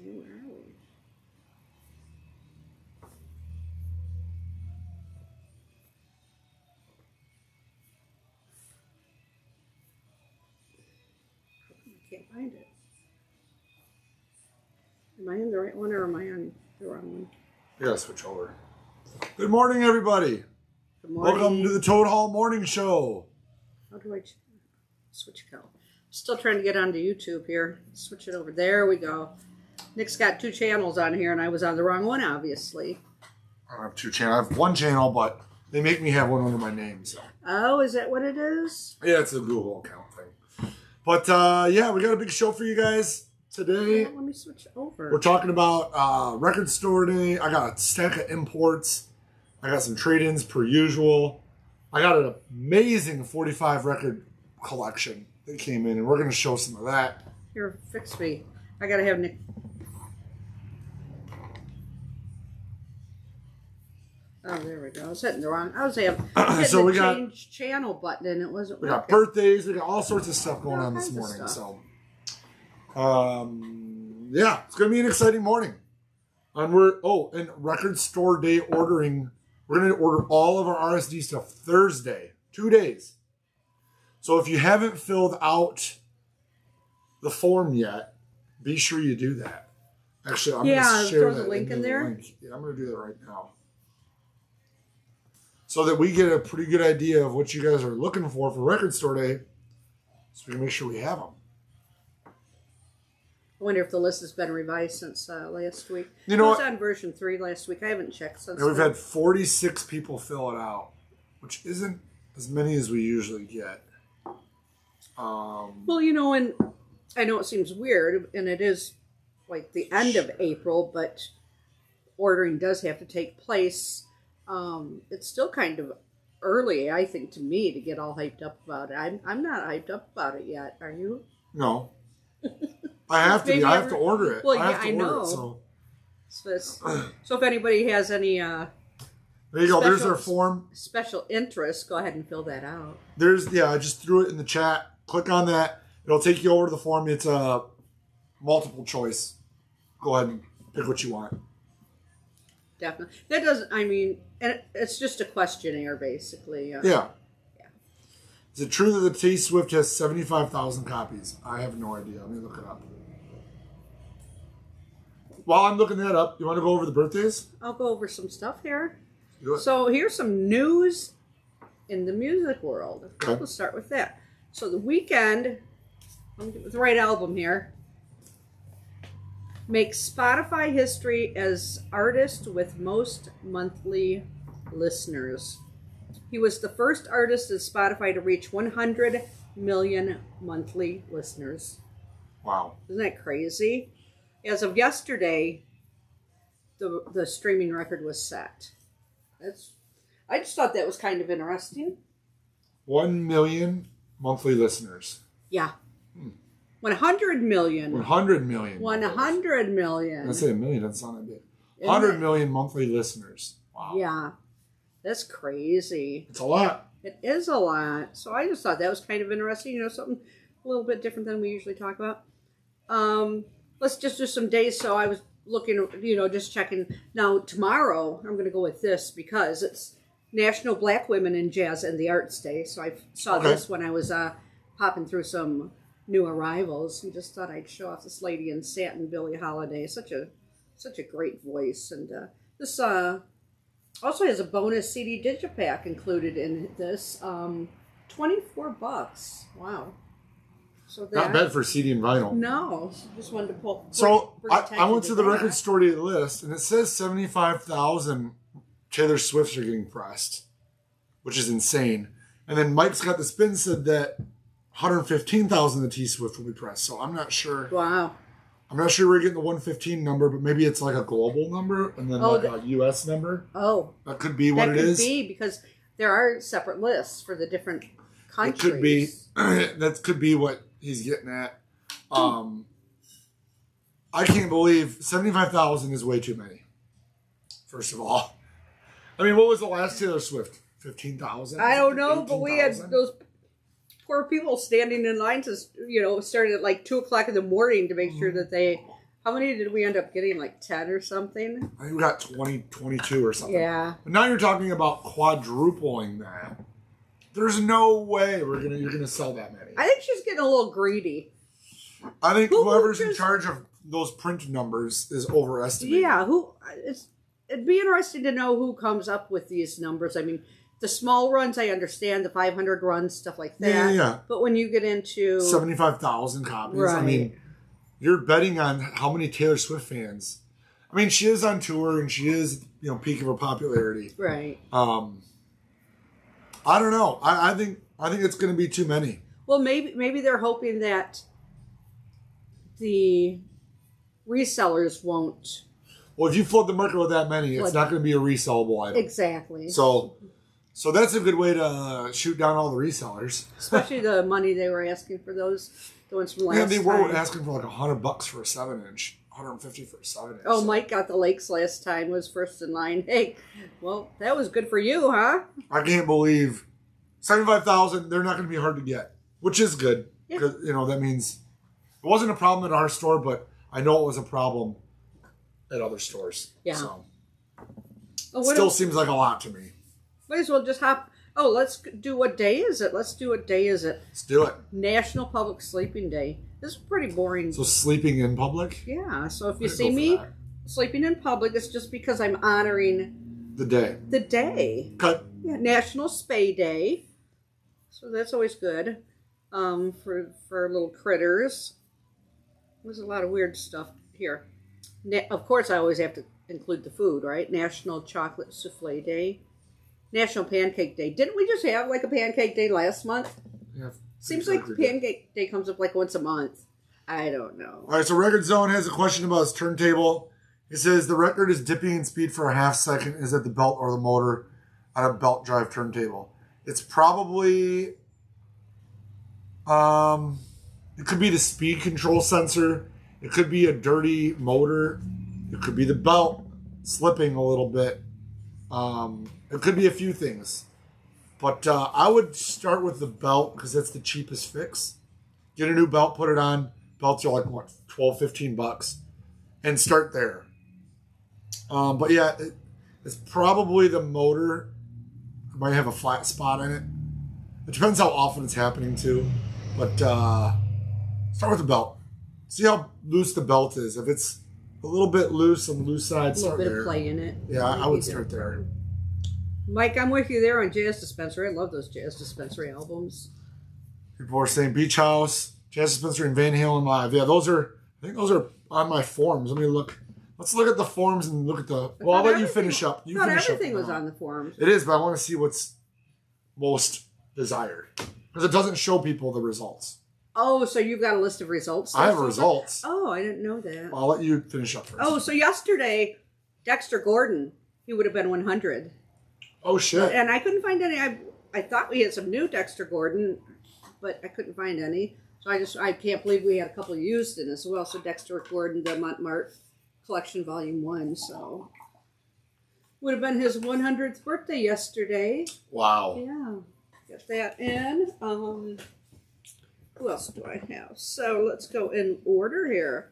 Where are we? I can't find it. Am I in the right one or am I on the wrong one? You gotta switch over. Good morning, everybody. Good morning. Welcome to the Toad Hall Morning Show. How do I switch account? Still trying to get onto YouTube here. Switch it over. There we go. Nick's got 2 channels on here, and I was on the wrong one, obviously. I don't have 2 channels. I have 1 channel, but they make me have one under my name. So. Oh, is that what it is? Yeah, it's a Google account thing. But yeah, we got a big show for you guys today. Let me switch over. We're talking about record store day. I got a stack of imports. I got some trade-ins per usual. I got an amazing 45 record collection that came in, and we're going to show some of that. Here, fix me. I got to have Nick. Oh, there we go. I was hitting the wrong. I was hitting So we got change channel button, and it wasn't. We got birthdays. We got all sorts of stuff going on this morning. So, yeah, it's going to be an exciting morning. And and record store day ordering. We're going to order all of our RSD stuff Thursday, 2 days. So if you haven't filled out the form yet, be sure you do that. Actually, I'm going to share that link in there. Yeah, I'm going to do that right now. So that we get a pretty good idea of what you guys are looking for record store day, so we can make sure we have them. I wonder if the list has been revised since last week. You know, it was on version 3 last week. I haven't checked since. And we've had 46 people fill it out, which isn't as many as we usually get. Well, you know, and I know it seems weird, and it is like the end of April, but ordering does have to take place. It's still kind of early, I think, to me, to get all hyped up about it. I'm not hyped up about it yet. Are you? No. I have to be. I have to order it. Well, I have to order know. It, so if anybody has any there you go. There's our form. Special interest, go ahead and fill that out. I just threw it in the chat. Click on that. It'll take you over to the form. It's a multiple choice. Go ahead and pick what you want. Definitely. That doesn't, I mean, and it's just a questionnaire, basically. Yeah. Is it true that the T-Swift has 75,000 copies? I have no idea. Let me look it up. While I'm looking that up, you want to go over the birthdays? I'll go over some stuff here. Do it. So here's some news in the music world. Okay. We'll start with that. So The Weeknd, let me get the right album here, makes Spotify history as artist with most monthly listeners. He was the first artist at Spotify to reach 100 million monthly listeners. Wow. Isn't that crazy? As of yesterday, the streaming record was set. I just thought that was kind of interesting. 1 million monthly listeners. Yeah. 100 million. 100 million. 100 million. I say a million, doesn't sound that big. 100 million monthly listeners. Wow. Yeah. That's crazy. It's a lot. It is a lot. So I just thought that was kind of interesting. You know, something a little bit different than we usually talk about. Let's just do some days. So I was looking, you know, just checking. Now, tomorrow, I'm going to go with this because it's National Black Women in Jazz and the Arts Day. So I saw this when I was popping through some new arrivals and just thought I'd show off this lady in satin, Billie Holiday. Such a great voice. And this also has a bonus CD digipack included in this. $24. Wow. So not bad for CD and vinyl. No. Just wanted to pull. So I went to the record store day list, and it says 75,000 Taylor Swifts are getting pressed, which is insane. And then Mike's got the spin said that 115,000 of the T-Swift will be pressed. So I'm not sure. Wow. I'm not sure we're getting the 115 number, but maybe it's like a global number and then like a U.S. number. Oh. That could be what it is. That could be because there are separate lists for the different countries. It could be. That could be what he's getting at. I can't believe 75,000 is way too many. First of all. I mean, what was the last Taylor Swift? 15,000? I don't know, but we had those poor people standing in line to, you know, starting at like 2 o'clock in the morning to make sure that they How many did we end up getting? Like 10 or something? I think we got 20, 22 or something. Yeah. But now you're talking about quadrupling that. There's no way you're gonna sell that many. I think she's getting a little greedy. I think whoever's in charge of those print numbers is overestimating. Yeah, it'd be interesting to know who comes up with these numbers. I mean, the small runs, I understand, the 500 runs, stuff like that. Yeah. But when you get into 75,000 copies, right. I mean, you're betting on how many Taylor Swift fans. I mean, she is on tour and she is, peak of her popularity. Right. I don't know. I think it's going to be too many. Well, maybe they're hoping that the resellers won't. Well, if you flood the market with that many, it's not going to be a resellable item. Exactly. So that's a good way to shoot down all the resellers. Especially the money they were asking for those, the ones from last time. Yeah, they were asking for like $100 for a 7-inch, $150 for a 7-inch. Oh, Mike got the Lakes last time, was first in line. Hey, well, that was good for you, huh? I can't believe 75,000. They're not going to be hard to get, which is good because that means it wasn't a problem at our store, but I know it was a problem at other stores. Yeah. So Oh, seems like a lot to me. Might as well just hop. Oh, let's do what day is it? Let's do what day is it? Let's do it. National Public Sleeping Day. This is pretty boring. So sleeping in public? Yeah. So if you see me sleeping in public, it's just because I'm honoring the day. The day. Cut. Yeah, National Spay Day. So that's always good. For little critters. There's a lot of weird stuff here. Of course, I always have to include the food, right? National Chocolate Souffle Day. National Pancake Day. Didn't we just have like a Pancake Day last month? Yeah. Seems like Pancake Day comes up like once a month. I don't know. All right, so Record Zone has a question about his turntable. He says the record is dipping in speed for a half second. Is it the belt or the motor on a belt drive turntable? It's probably... it could be the speed control sensor. It could be a dirty motor. It could be the belt slipping a little bit. It could be a few things. But I would start with the belt because that's the cheapest fix. Get a new belt, put it on. Belts are like, what, $12, $15? And start there. But yeah, it's probably the motor. It might have a flat spot in it. It depends how often it's happening too. But start with the belt. See how loose the belt is. If it's a little bit loose on the loose side, start there. A little bit of play in it. Yeah, I would start there. Mike, I'm with you there on Jazz Dispensary. I love those Jazz Dispensary albums. People are saying Beach House, Jazz Dispensary, and Van Halen Live. Yeah, I think those are on my forums. Let me look. Let's look at the forums and look at the... Well, I'll let you finish up. Not everything was on the forums. It is, but I want to see what's most desired. Because it doesn't show people the results. Oh, so you've got a list of results? I have results. Oh, I didn't know that. I'll let you finish up first. Oh, so yesterday, Dexter Gordon, he would have been 100. Oh, shit. And I couldn't find any. I thought we had some new Dexter Gordon, but I couldn't find any. So I can't believe we had a couple used in as well. So Dexter Gordon, the Montmartre Collection Volume 1. So would have been his 100th birthday yesterday. Wow. Yeah. Get that in. Who else do I have? So let's go in order here.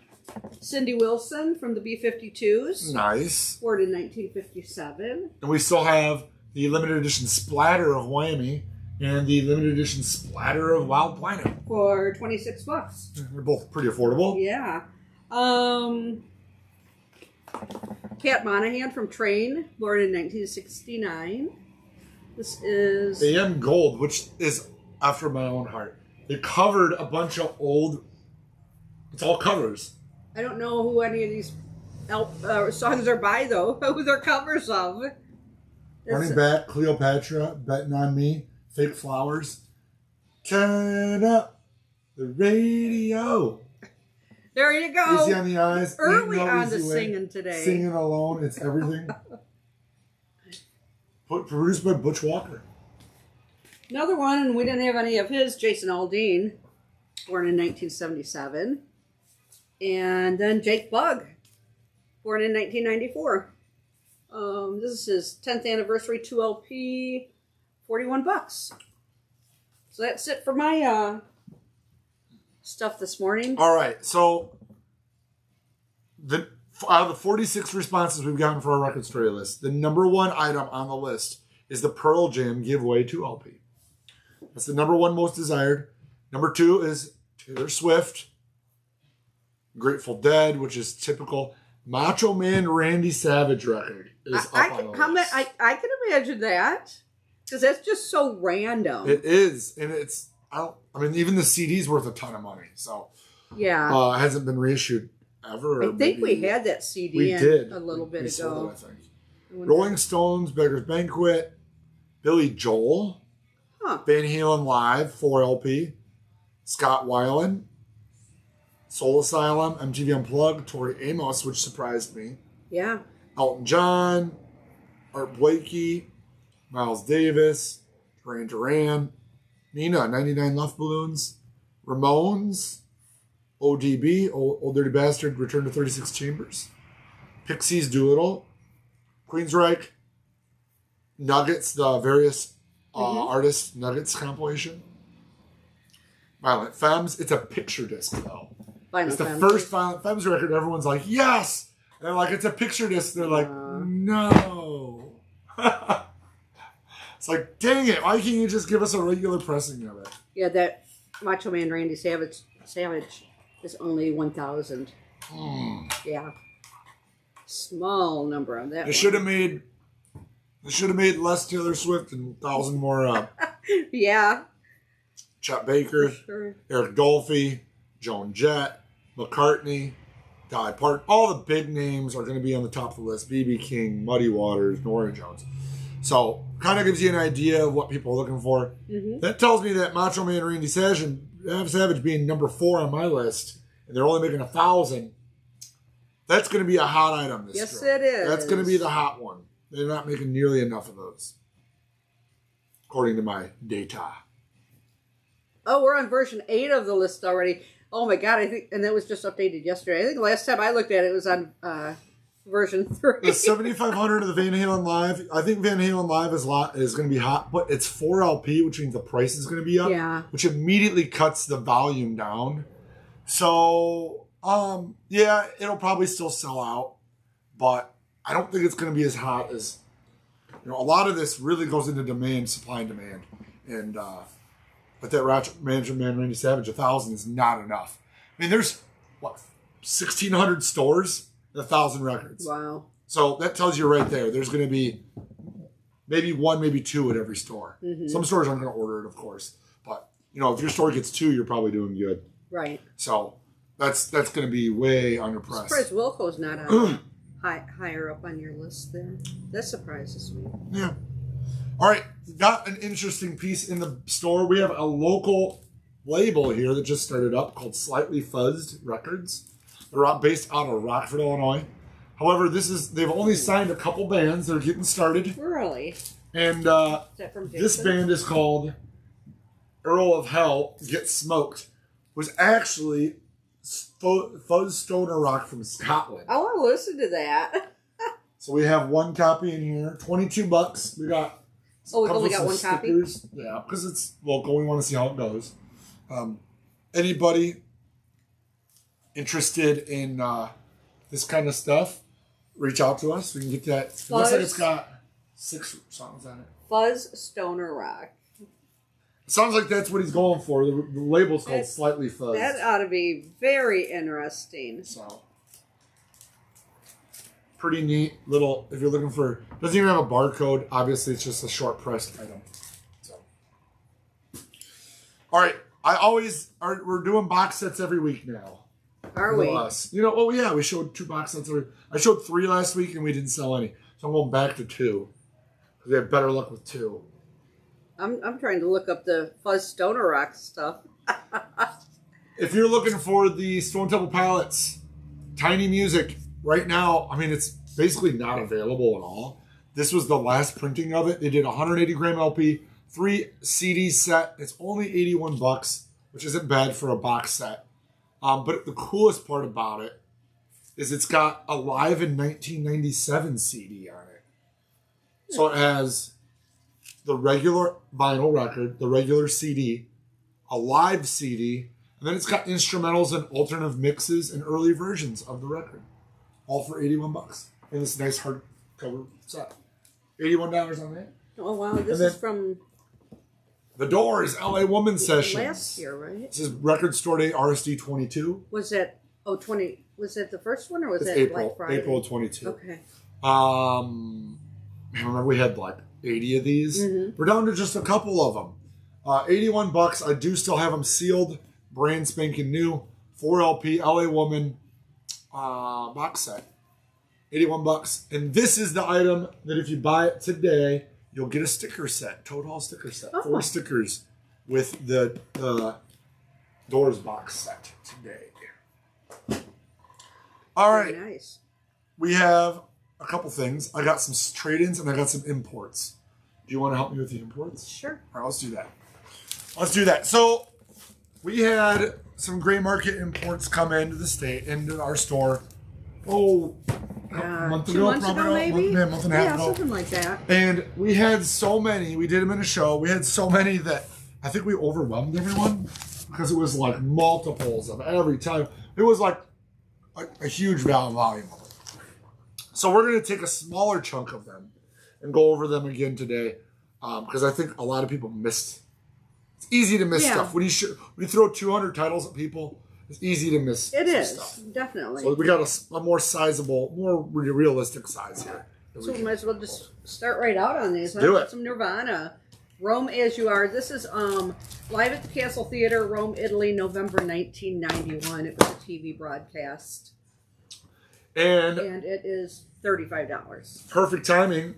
Cindy Wilson from the B-52s. Nice. Born in 1957. And we still have the limited edition splatter of Whammy and the limited edition splatter of Wild Planet. For $26. They're both pretty affordable. Yeah. Kat Monahan from Train, born in 1969. This is... AM Gold, which is after my own heart. They covered a bunch of old... It's all covers. I don't know who any of these songs are by, though. Who they're covers of. Running Back, Cleopatra, Betting on Me, Fake Flowers. Turn up the radio. There you go. Easy on the Eyes. Early no on the Easy Way. singing today. Singing Alone, It's Everything. Produced by Butch Walker. Another one, and we didn't have any of his, Jason Aldean, born in 1977. And then Jake Bugg, born in 1994. This is his 10th anniversary 2LP, $41. So that's it for my stuff this morning. All right, so Out of the 46 responses we've gotten for our record story list, the number one item on the list is the Pearl Jam Giveaway 2 LP. That's the number one most desired. Number 2 is Taylor Swift, Grateful Dead, which is typical. Macho Man Randy Savage record is up on the list. I can imagine that. Because that's just so random. It is. And it's, even the CD's worth a ton of money. So, yeah. It hasn't been reissued ever. I think we had that CD a little bit ago. Sold it, I think. Rolling Stones, Beggar's Banquet, Billy Joel, Van Halen Live, 4 LP, Scott Weiland, Soul Asylum, MTV Unplugged, Tori Amos, which surprised me. Yeah. Elton John, Art Blakey, Miles Davis, Duran Duran, Nina, 99 Left Balloons, Ramones, ODB, Old Dirty Bastard, Return to 36 Chambers, Pixies, Doolittle, Queensryche, Nuggets, the various artists Nuggets compilation, Violent Femmes. It's a picture disc, though. It's the first Violent Femmes record. Everyone's like, yes! And they're like, it's a picture disc. They're like, no. It's like, dang it, why can't you just give us a regular pressing of it? Yeah, that Macho Man Randy Savage is only 1,000. Yeah. Small number on that. They should have made less Taylor Swift and 1,000 more yeah. Chet Baker, Sure. Eric Dolphy, Joan Jett, McCartney, Dolly Parton. All the big names are going to be on the top of the list. B.B. King, Muddy Waters, Norah Jones. So, kind of gives you an idea of what people are looking for. Mm-hmm. That tells me that Macho Man Randy Savage being number 4 on my list, and they're only making 1,000. That's going to be a hot item this Yes, year. it is. That's going to be the hot one. They're not making nearly enough of those, according to my data. Oh, we're on version 8 of the list already. Oh my God, I think, and that was just updated yesterday. I think the last time I looked at it was on version 3. The 7,500 of the Van Halen Live. I think Van Halen Live is going to be hot, but it's 4 LP, which means the price is going to be up. Yeah. Which immediately cuts the volume down. So, yeah, it'll probably still sell out, but I don't think it's going to be as hot as, a lot of this really goes into demand, supply and demand. And, but that Macho Man Randy Savage, 1,000 is not enough. I mean, there's, 1,600 stores, 1,000 records. Wow. So that tells you right there, there's going to be maybe 1, maybe 2 at every store. Mm-hmm. Some stores aren't going to order it, of course. But, if your store gets 2, you're probably doing good. Right. So that's going to be way underpriced. I'm surprised Wilco's not higher up on your list there. That surprises me. Yeah. All right. Got an interesting piece in the store. We have a local label here that just started up called Slightly Fuzzed Records. They're based out of Rockford, Illinois. However, they've only signed a couple bands. They're getting started. Really? And is that from this band is called Earl of Hell Get Smoked. Was actually fuzz stoner rock from Scotland. I want to listen to that. So we have one copy in here, $22. We got. We've only got one stickers. Copy. Yeah, because it's local. We want to see how it goes. Anybody interested in this kind of stuff? Reach out to us. We can get that. It looks like it's got 6 songs on it. Fuzz stoner rock. Sounds like that's what he's going for. The label's called Slightly Fuzzed. That ought to be very interesting. So, pretty neat little, if you're looking for, doesn't even have a barcode. Obviously, it's just a short pressed item. So, all right. We're doing box sets every week now. Are we? Us. We showed 2 box sets. I showed 3 last week and we didn't sell any. So I'm going back to 2. Because they have better luck with 2. I'm trying to look up the Fuzz Stoner Rock stuff. If you're looking for the Stone Temple Pilots Tiny Music, right now, it's basically not available at all. This was the last printing of it. They did a 180 gram LP, 3 CD set. It's only $81, which isn't bad for a box set. But the coolest part about it is it's got a Live in 1997 CD on it. So it has the regular vinyl record, the regular CD, a live CD, and then it's got instrumentals and alternative mixes and early versions of the record. all for $81. And this nice hardcover set. $81 on that. Oh, wow. This is from The Doors, LA Woman Sessions. last year, right? This is Record Store Day, RSD 22. Was that, 20, was that the first one or was It's that April, Black Friday? April 22. Okay. Remember we had like 80 of these? Mm-hmm. We're down to just a couple of them. $81. I do still have them sealed, brand spanking new, 4LP LA Woman box set. $81. And this is the item that if you buy it today, you'll get a sticker set, Toad Hall sticker set. Oh. 4 stickers with the Doors box set today. All right. Very nice. We have a couple things. I got some trade-ins and I got some imports. Do you want to help me with the imports? Sure. All right, let's do that. Let's do that. So we had some gray market imports come into the state, into our store. A month 2 ago, months probably ago, maybe? month and a half ago. Something like that. And we had so many. We did them in a show. We had so many that I think we overwhelmed everyone because it was like multiples of every time. It was like a huge volume of it. So we're going to take a smaller chunk of them and go over them again today because I think a lot of people missed. It's easy to miss stuff. When you throw 200 titles at people, it's easy to miss stuff. Definitely. So we got a more sizable, more realistic size here. So we might as well just start right out on these. Do it. Some Nirvana. Rome As You Are. This is live at the Castle Theater, Rome, Italy, November 1991. It was a TV broadcast. And it is $35. Perfect timing.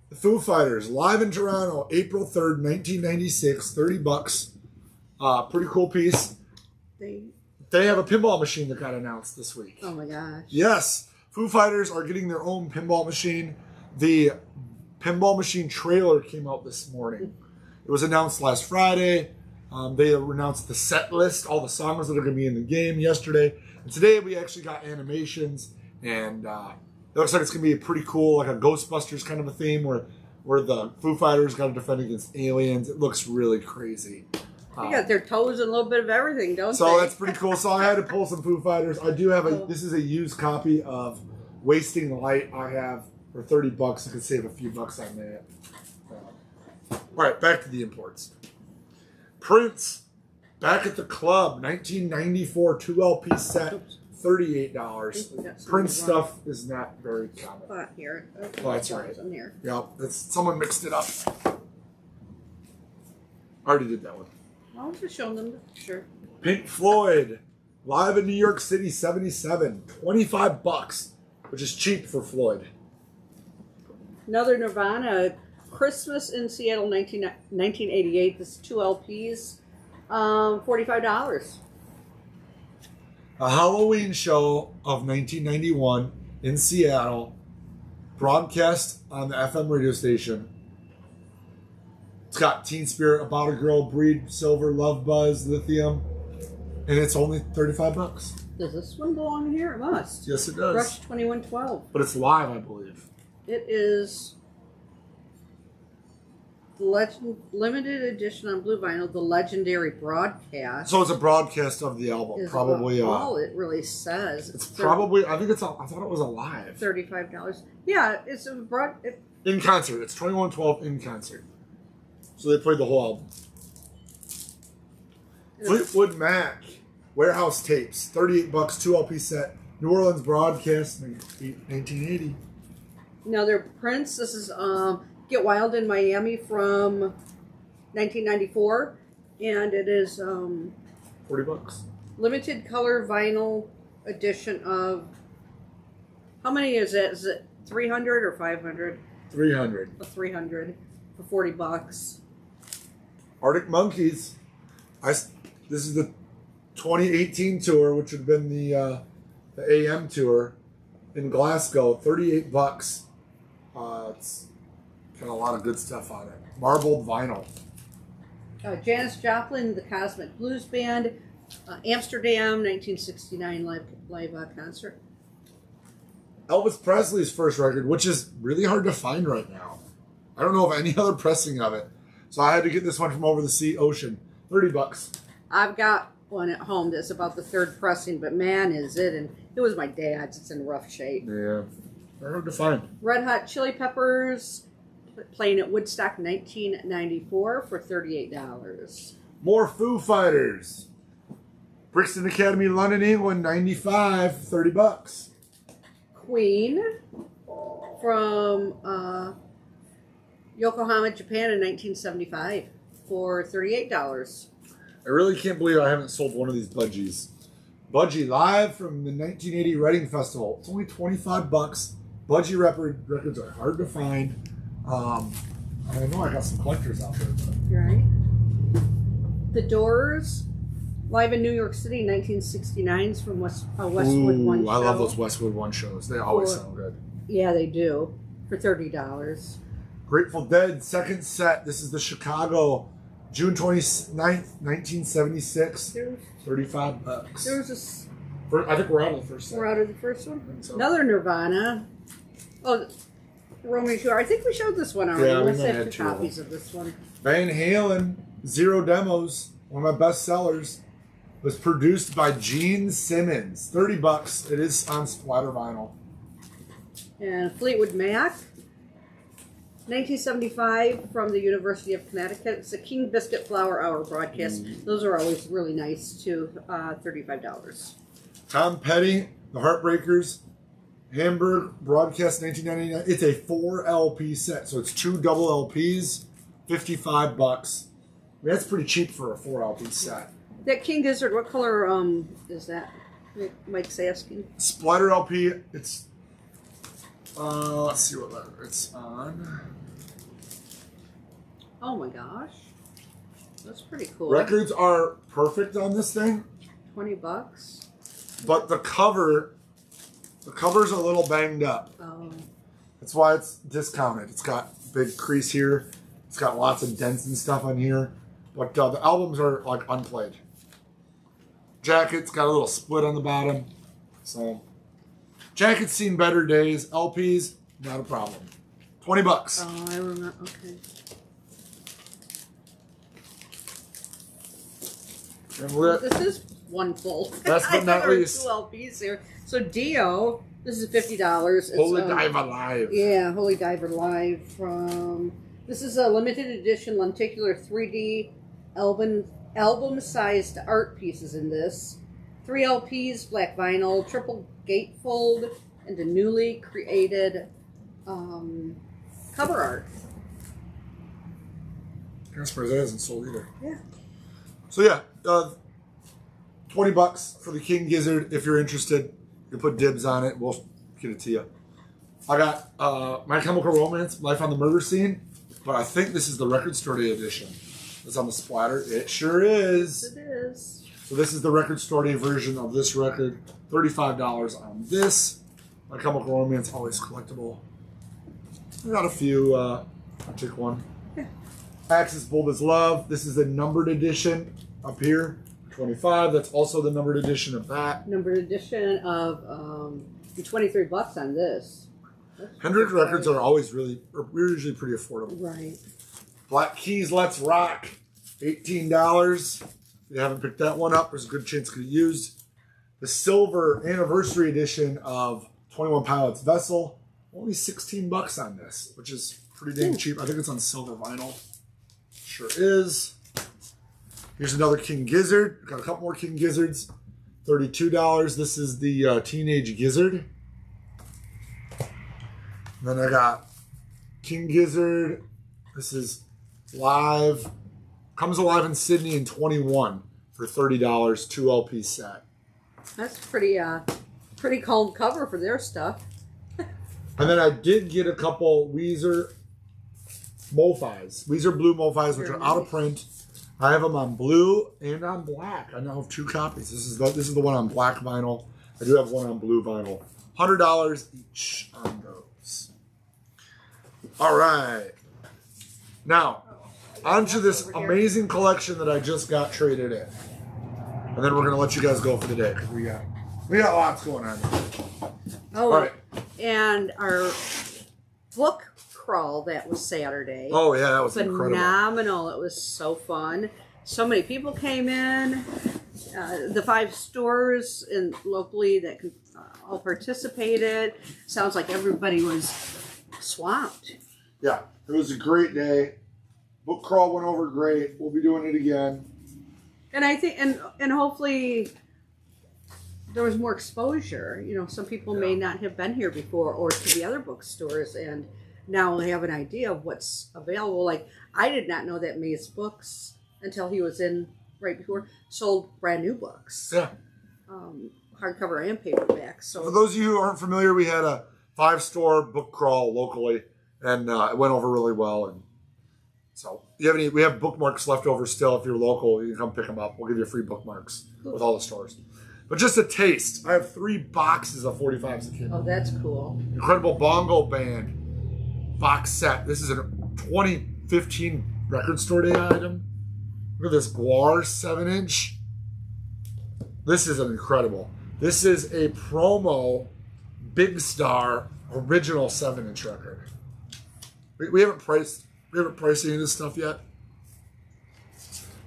The Foo Fighters, live in Toronto, April 3rd, 1996, $30. Pretty cool piece. They have a pinball machine that got announced this week. Oh my gosh. Yes. Foo Fighters are getting their own pinball machine. The pinball machine trailer came out this morning. It was announced last Friday. They announced the set list, all the songs that are going to be in the game yesterday. And today we actually got animations, and it looks like it's going to be a pretty cool, like a Ghostbusters kind of a theme where the Foo Fighters got to defend against aliens. It looks really crazy. They got their toes and a little bit of everything, don't they? So that's pretty cool. So I had to pull some Foo Fighters. I do have this is a used copy of Wasting the Light I have for $30. I could save a few bucks on that. All right, back to the imports. Prince, Back at the Club, 1994 2LP set, $38. Prince stuff is not very common. Here. Oh, that's right. In here. Yep, someone mixed it up. I already did that one. I'll just show them the picture. Pink Floyd, live in New York City, 77, $25, which is cheap for Floyd. Another Nirvana, Christmas in Seattle, 1988. This is 2 LPs, $45. A Halloween show of 1991 in Seattle, broadcast on the FM radio station. It's got Teen Spirit, About a Girl, Breed, Silver, Love Buzz, Lithium, and it's only $35. Does this one belong in here? It must. Yes, it does. Rush 2112. But it's live, I believe. It is limited edition on blue vinyl, the legendary broadcast. So it's a broadcast of the album, probably. All it really says. It's probably. I think it's. I thought it was a live. $35. Yeah, it's a in concert. It's 2112 in concert. So they played the whole album. Fleetwood Mac, Warehouse Tapes, $38, 2LP set, New Orleans broadcast, 1980. Now their Prince. This is Get Wild in Miami from 1994, and it is $40. Limited color vinyl edition of. How many is it? Is it 300 or 500? 300. 300 for $40. Arctic Monkeys. This is the 2018 tour, which would have been the AM tour in Glasgow. $38. It's got a lot of good stuff on it. Marbled vinyl. Janis Joplin, the Cosmic Blues Band, Amsterdam, 1969 live concert. Elvis Presley's first record, which is really hard to find right now. I don't know of any other pressing of it. So I had to get this one from over the ocean. $30. I've got one at home that's about the third pressing, but man, is it. And it was my dad's. It's in rough shape. Yeah. They're hard to find. Red Hot Chili Peppers, playing at Woodstock 1994 for $38. More Foo Fighters. Brixton Academy, London, England, 95, $30. Queen from Yokohama, Japan in 1975 for $38. I really can't believe I haven't sold one of these budgies. Budgie live from the 1980 Reading Festival. It's only $25. Budgie records are hard to find. I know I got some collectors out there. But. Right. The Doors, live in New York City, 1969's from Westwood One Show. I love those Westwood One shows. They always sound good. Yeah, they do. For $30. Grateful Dead, second set. This is the Chicago, June 29th, 1976. $35. There was this. I think we're out of the first set. We're out of the first one? So. Another Nirvana. Oh, Romeo Shore. I think we showed this one already. Yeah, we Let's might have have two two of copies of this one. Van Halen, Zero Demos, one of my best sellers, was produced by Gene Simmons. $30. It is on splatter vinyl. And Fleetwood Mac, 1975, from the University of Connecticut. It's a King Biscuit Flower Hour broadcast. Those are always really nice too. $35. Tom Petty, The Heartbreakers, Hamburg broadcast 1999. It's a 4 LP set, so it's 2 double LPs, $55. I mean, that's pretty cheap for a 4 LP set. That King Gizzard, what color is that? Mike's asking. Splatter LP, it's let's see what letter it's on. Oh my gosh. That's pretty cool. Records are perfect on this thing. $20. But the cover's a little banged up. Oh. That's why it's discounted. It's got big crease here. It's got lots of dents and stuff on here. But the albums are like unplayed. Jacket's got a little split on the bottom. So, Jacket's seen better days. LPs, not a problem. $20. Oh, I remember. Okay. And This is one full. Last but not least. 2 LPs here. So Dio, this is $50. It's, Holy Diver Live. Yeah, Holy Diver Live from. This is a limited edition lenticular 3D album-sized art pieces in this. 3 LPs, black vinyl, triple gatefold, and a newly created cover art. I'm surprised that hasn't sold either. Yeah. So yeah, $20 for the King Gizzard. If you're interested, you can put dibs on it. We'll get it to you. I got My Chemical Romance, Life on the Murder Scene, but I think this is the Record Store Day edition. It's on the splatter. It sure is. It is. So this is the Record Store Day version of this record. $35 on this. My Chemical Romance, always collectible. I got a few. I'll take one. Yeah. Axis Bold as Love. This is the numbered edition up here. 25. That's also the numbered edition of that. Numbered edition of $23 on this. Hendrix records are always we're usually pretty affordable. Right. Black Keys, Let's Rock, $18. If you haven't picked that one up, there's a good chance to get used. The silver anniversary edition of 21 Pilots Vessel, only $16 on this, which is pretty dang cheap. I think it's on silver vinyl. Sure is. Here's another King Gizzard. Got a couple more King Gizzards. $32. This is the Teenage Gizzard. And then I got King Gizzard. This is live. Comes alive in Sydney in 21 for $30. 2 LP set. That's pretty calm cover for their stuff. And then I did get a couple Weezer MoFis. Weezer Blue MoFis, which are out of print. I have them on blue and on black. I now have 2 copies. This is the one on black vinyl. I do have one on blue vinyl. $100 each on those. All right. Now, onto this amazing collection that I just got traded in. And then we're going to let you guys go for the day because we got lots going on. Oh, all right. And our book crawl that was Saturday. Oh, yeah, that was incredible. Phenomenal. It was so fun. So many people came in. the 5 stores and locally that all participated. Sounds like everybody was swamped. Yeah, it was a great day. Book crawl went over great. We'll be doing it again. And I think, and hopefully there was more exposure. You know, some people may not have been here before or to the other bookstores, and now they have an idea of what's available. Like, I did not know that Maze Books, until he was in right before, sold brand new books. Yeah. Hardcover and paperback. So for those of you who aren't familiar, we had a 5-store book crawl locally, and it went over really well. And so, we have bookmarks left over still. If you're local, you can come pick them up. We'll give you free bookmarks with all the stores. But just a taste. I have 3 boxes of 45s a kid. Oh, that's cool. Incredible Bongo Band box set. This is a 2015 record store day item. Look at this Guar 7-inch. This is incredible. This is a promo Big Star original 7-inch record. We haven't priced any of this stuff yet.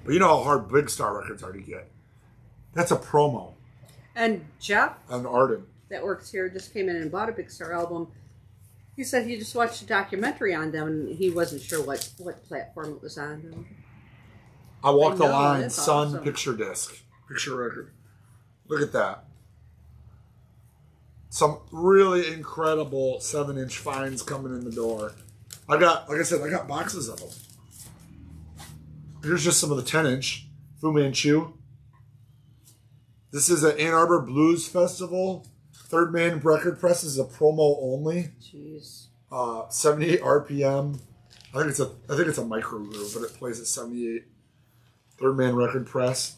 But you know how hard Big Star records are to get. That's a promo. And Jeff, an Arden, that works here, just came in and bought a Big Star album. He said he just watched a documentary on them, and he wasn't sure what platform it was on. I Walk the Line, that's Sun awesome. picture disc, picture record. Look at that. Some really incredible 7-inch finds coming in the door. Like I said, I got boxes of them. Here's just some of the 10-inch. Fu Manchu. This is an Ann Arbor Blues Festival. Third Man Record Press is a promo only. Jeez. 78 RPM. I think it's a micro groove, but it plays at 78. Third Man Record Press.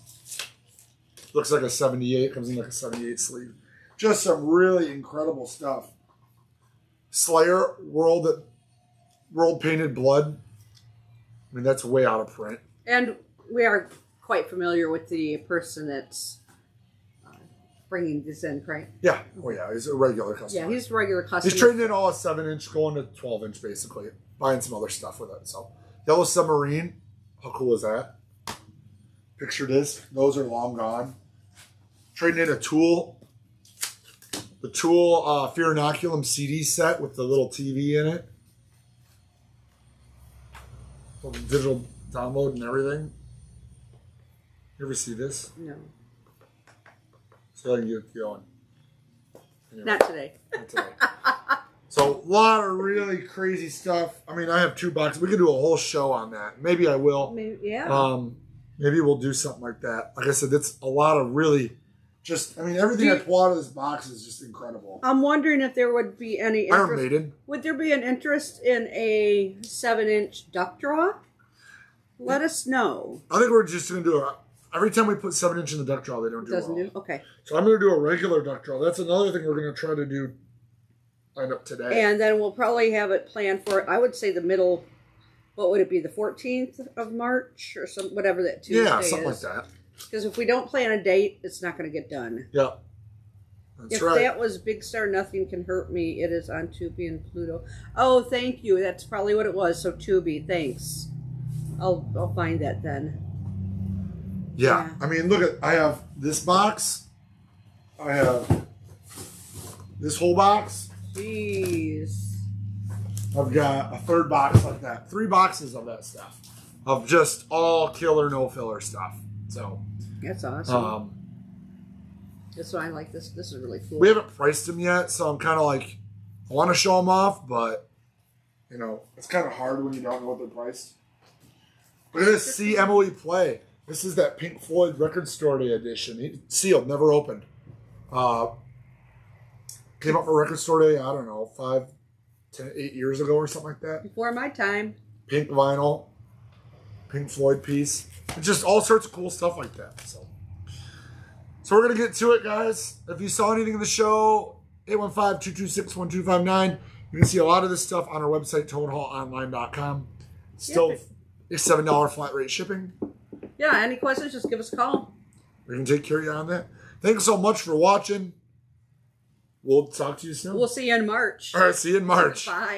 Looks like a 78. Comes in like a 78 sleeve. Just some really incredible stuff. Slayer World Painted Blood. I mean, that's way out of print. And we are quite familiar with the person that's bringing this in, right? Yeah. Oh, yeah. He's a regular customer. Yeah, he's a regular customer. He's trading in all a 7-inch, going to 12-inch, basically. Buying some other stuff with it. So, Yellow Submarine. How cool is that? Picture disc. Those are long gone. Trading in a Tool. The Tool Fear Inoculum CD set with the little TV in it. Digital download and everything. You ever see this? No. So I can get it going. Anyway, Not today. not today. So a lot of really crazy stuff. I mean, I have 2 boxes. We could do a whole show on that. Maybe I will. Maybe, yeah. Maybe we'll do something like that. Like I said, it's a lot of really just, I mean, everything I pull out of this box is just incredible. I'm wondering if there would be any Iron interest. Maiden. Would there be an interest in a 7-inch duck draw? Let us know. I think we're just going to do every time we put 7-inch in the duck draw, they don't do Doesn't well. do? Okay. So I'm going to do a regular duck draw. That's another thing we're going to try to do line up today. And then we'll probably have it planned for, I would say the middle, what would it be, the 14th of March or some whatever that Tuesday is? Yeah, something like that. Because if we don't plan a date, it's not going to get done. Yeah. That's If right. that was Big Star, Nothing Can Hurt Me, it is on Tubi and Pluto. Oh, thank you. That's probably what it was. So Tubi, thanks. I'll find that then. Yeah. I mean, look I have this box. I have this whole box. Jeez. I've got a third box like that. 3 boxes of that stuff. Of just all killer, no filler stuff. So. That's awesome. That's why I like this. This is really cool. We haven't priced them yet, so I'm kind of like, I want to show them off, but, you know, it's kind of hard when you don't know what they're priced. Look at this. See Emily play. This is that Pink Floyd Record Store Day edition. Sealed, never opened. Came up for Record Store Day, I don't know, 8 years ago or something like that. Before my time. Pink vinyl. Pink Floyd piece. It's just all sorts of cool stuff like that. So we're going to get to it, guys. If you saw anything in the show, 815-226-1259. You can see a lot of this stuff on our website, toadhallonline.com. Still $7 flat rate shipping. Yeah, any questions, just give us a call. We can take care of you on that. Thanks so much for watching. We'll talk to you soon. We'll see you in March. All right, see you in March. Bye.